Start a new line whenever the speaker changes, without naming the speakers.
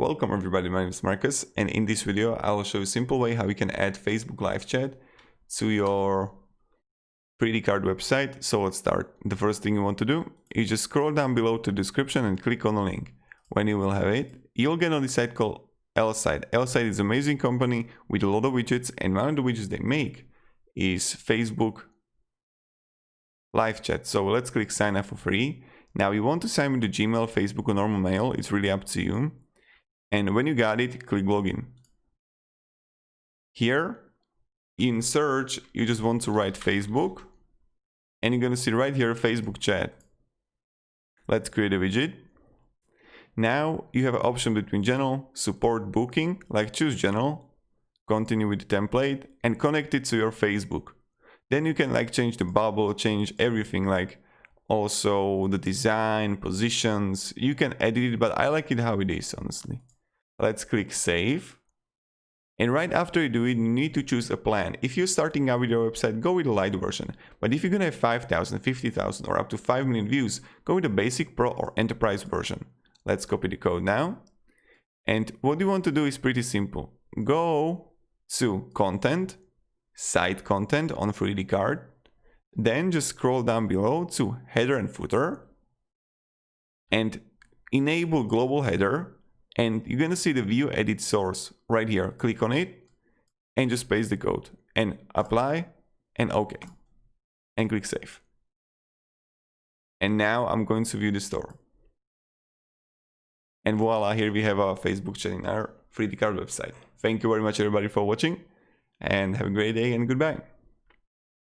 Welcome everybody, my name is Marcus, and in this video I will show you a simple way how you can add Facebook live chat to your 3dcart website. So let's start. The first thing you want to do is just scroll down below to the description and click on the link. When you will have it, you'll get on the site called Placeit. Placeit is an amazing company with a lot of widgets, and one of the widgets they make is Facebook live chat. So let's click sign up for free. Now you want to sign with the Gmail, Facebook or normal mail, it's really up to you. And when you got it, click login. Here in search, you just want to write Facebook, and you're gonna see right here Facebook chat. Let's create a widget. Now you have an option between general, support, booking. Like choose general, continue with the template, and connect it to your Facebook. Then you can like change the bubble, change everything, like also the design, positions. You can edit it, but I like it how it is, honestly. Let's click save. And right after you do it, you need to choose a plan. If you're starting out with your website, go with the light version. But if you're gonna have 5,000, 50,000 or up to 5 million views, go with the basic, pro or enterprise version. Let's copy the code now. And what you want to do is pretty simple. Go to content, site content on 3dcart. Then just scroll down below to header and footer and enable global header. And you're gonna see the view edit source right here. Click on it and just paste the code and apply and OK. And click save. And now I'm going to view the store. And voila, here we have our Facebook chat in our 3dcart website. Thank you very much everybody for watching, and have a great day and goodbye.